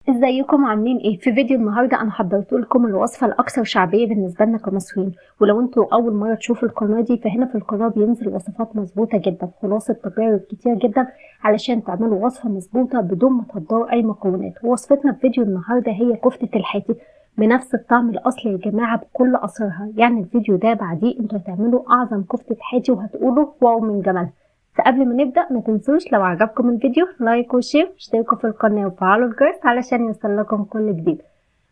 ازيكم عاملين ايه؟ في فيديو النهارده انا حضرت لكم الوصفه الاكثر شعبيه بالنسبه لنا كمصريين، ولو انتوا اول مره تشوفوا القناه دي فهنا في القناه بينزل وصفات مظبوطه جدا، خلاصه تجارب كتير جدا علشان تعملوا وصفه مظبوطه بدون ما تهدروا اي مكونات. ووصفتنا في فيديو النهارده هي كفته الحاتي بنفس الطعم الاصلي يا جماعه بكل اسرارها. يعني الفيديو ده بعديه انتوا هتعملوا اعظم كفته حاتي وهتقولوا واو من جمالها. فقبل ما نبدأ ما تنسوش لو عجبكم الفيديو لايك وشير، اشتركوا في القناة وفعلوا الجرس علشان يوصلكم كل جديد.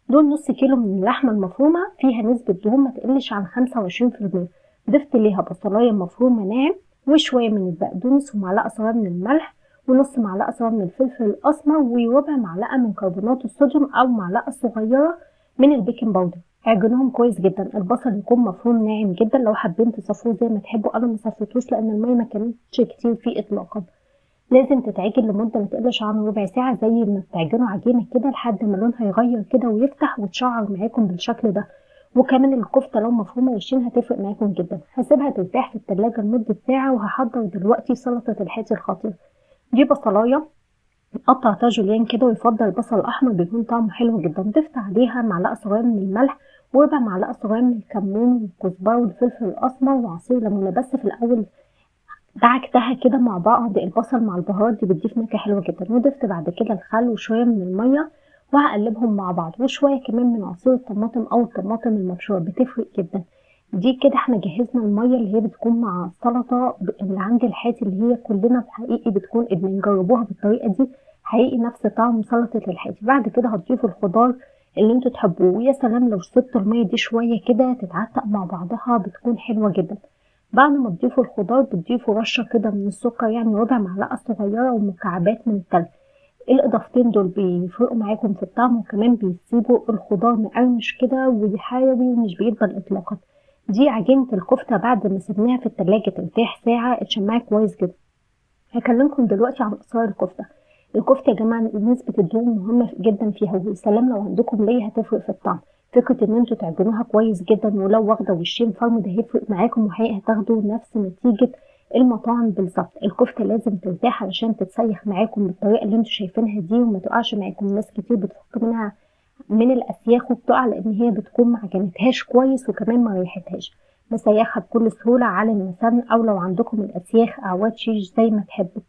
دول نص كيلو من اللحمة المفرومة، فيها نسبة دهون ما تقلش عن 25%. ضفت ليها بصلاية مفرومة ناعم وشوية من البقدونس ومعلقة صغيرة من الملح ونص معلقة صغيرة من الفلفل الأسمر وربع معلقة من كربونات الصوديوم أو معلقة صغيرة من البيكنج باودر. اعجنوهم كويس جدا. البصل يكون مفروم ناعم جدا، لو حابين تصفوه زي ما تحبوا، انا ما صفيتوش لان الميه ما كانتش كتير فيه اطلاقا. لازم تتعجن لمده ما تقلش عن ربع ساعه، زي ما بتعجنوا عجينه كده لحد ما لونها يغير كده ويفتح وتشعر معاكم بالشكل ده. وكمان الكفته لو مفرومه وشين هتفرق معاكم جدا. هسيبها ترتاح في التلاجة لمده ساعه، وهحضر دلوقتي سلطه الحاتي الخطير. دي بصلايه قطعتها جوليان كده، ويفضل البصل الاحمر بيكون طعمه حلو جدا. ضفت عليها معلقه صغيره من الملح وربع معلقه صغيره من الكمون والكزبره والفلفل الاسمر وعصير ليمونه. بس في الاول دعكتها كده مع بعض، البصل مع البهارات دي بتضيف نكهه حلوه جدا. وضفت بعد كده الخل وشويه من الميه وهقلبهم مع بعض، وشويه كمان من عصير الطماطم او الطماطم المبشوره بتفرق جدا. دي كده احنا جهزنا الميه اللي هي بتكون مع السلطه اللي عند الحاتي، اللي هي كلنا حقيقي بتكون ادمان. جربوها بالطريقه دي حقيقي نفس طعم سلطه الحاتي. بعد كده هتضيفوا الخضار اللي انتوا تحبوه، ويا سلام لو سبتوا الميه دي شويه كده تتعتق مع بعضها بتكون حلوه جدا. بعد ما تضيفوا الخضار بتضيفوا رشه كده من السكر، يعني ربع معلقه صغيره ومكعبات من التلج. الاضافتين دول بيفرقوا معاكم في الطعم، وكمان بيسيبوا الخضار مقرمش كده وحيوي ومش بيدبل اطلاقا. دي عجينة الكفتة بعد ما سيبناها في التلاجة ترتاح ساعة اتشمعت كويس جدا. هكلمكم دلوقتي عن اسرار الكفتة. الكفتة يا جماعة نسبة الدهون مهمة جدا فيها، وسلام لو عندكم ليه هتفرق في الطعم. فكرة ان انتوا تعجنوها كويس جدا، ولو واخدة وشين فرم ده هيفرق معاكم، وحقيقة هتاخدوا نفس نتيجة المطاعم بالظبط. الكفتة لازم ترتاح علشان تتسيح معاكم بالطريقة اللي انتوا شايفينها دي وما تقعش معاكم. ناس كتير بتفك منها من الاسياخ وبتقع لان هي بتكون ما عجنتهاش كويس وكمان ما ريحتهاش. بسيحها بكل سهولة على المسن، او لو عندكم الاسياخ اعواد شيش زي ما تحبوا.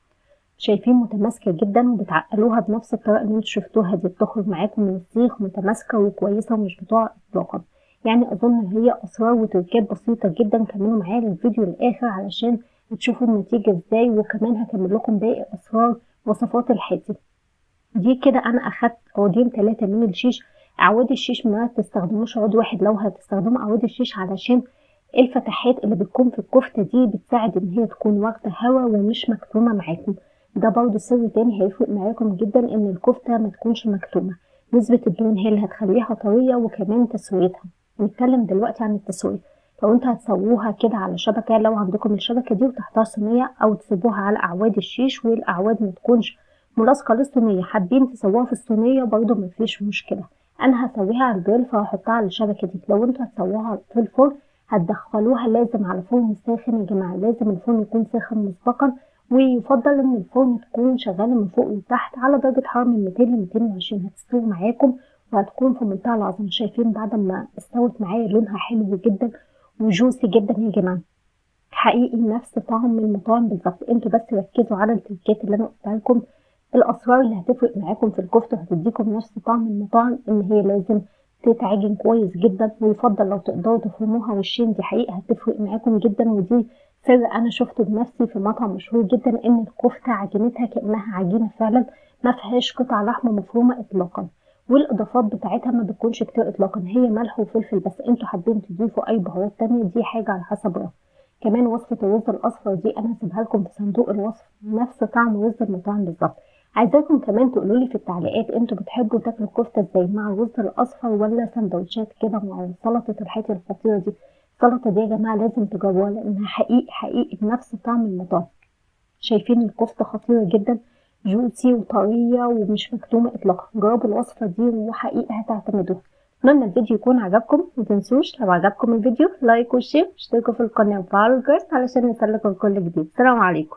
شايفين متماسكة جدا، وبتعقلوها بنفس الطريقة اللي انتوا شفتوها دي، بتخرج معاكم من السيخ متماسكة وكويسة ومش بتقع اطلاقا. يعني اظن هي اسرار وتركات بسيطة جدا. كملوا معايا الفيديو للاخر علشان تشوفوا النتيجة ازاي، وكمان هكمل لكم باقي اسرار وصفات الحاتي. دي كده انا اخدت عودين 3 من الشيش. اعواد الشيش ما تستخدموش عود واحد لو هتستخدموا اعواد الشيش، علشان الفتحات اللي بتكون في الكفتة دي بتساعد ان هي تكون واخدة هوا ومش مكتومة معاكم. ده برضو سر تاني هيفرق معاكم جدا، ان الكفتة ما تكونش مكتومة. نسبة الدهون هي اللي هتخليها طرية، وكمان تسويتها. نتكلم دلوقتي عن التسوية. لو انتوا هتسووها كده على شبكة، لو عندكم الشبكة دي وتحتها صينية، او تسيبوها على اعواد الشيش والاعواد ما تكونش ملاصقة للصينية، حابين تسووها في الصينية برضو مفيش مشكلة. انا هسويها على الجريل فهحطها على الشبكة دي. لو انتوا هتسووها في الفرن هتدخلوها لازم على فرن ساخن يا جماعة، لازم الفرن يكون ساخن مسبقا، ويفضل ان الفرن تكون شغالة من فوق وتحت على درجة حرارة من 200 ل 220. هتستوي معاكم وهتكون في منتهى العظمة. شايفين بعد ما استوت معايا لونها حلو جدا وجوسي جدا يا جماعة، حقيقي نفس طعم المطاعم بالظبط. انتوا بس ركزوا على التركات اللي انا قلتها لكم، الاسرار اللي هتفرق معاكم في الكفته وهتديكم نفس طعم المطاعم. ان هي لازم تتعجن كويس جدا، ويفضل لو تقدروا تفرموها وشين، دي حقيقه هتفرق معاكم جدا. ودي سر انا شفته بنفسي في مطعم مشهور جدا، ان الكفته عجينتها كانها عجينه فعلا، ما فيهاش قطع لحمه مفرومه اطلاقا. والاضافات بتاعتها ما بتكونش كتير اطلاقا، هي ملح وفلفل بس. انتوا حابين تضيفوا اي بهارات تانية دي حاجه على حسب رأيكم. كمان وصفة الرز الأصفر دي أنا هسيبها لكم في صندوق الوصف، نفس طعم رز المطاعم بالظبط. عايزاكم كمان تقولوا لي في التعليقات انتوا بتحبوا تاكلوا الكفتة ازاي، مع الرز الأصفر ولا سندوتشات كده مع سلطة الحاتي الخطيرة دي. السلطة دي يا جماعة لازم تجربوها لأنها حقيقي بنفس طعم المطاعم. شايفين الكفتة خطيرة جدا، جوسي وطرية ومش مكتومة إطلاقا. جربوا الوصفة دي وحقيقي هتعتمدوها. اتمنى الفيديو يكون عجبكم. متنسوش لو عجبكم الفيديو لايك وشير، اشتركوا في القناة وفعلوا الجرس علشان يوصلكم كل جديد. السلام عليكم.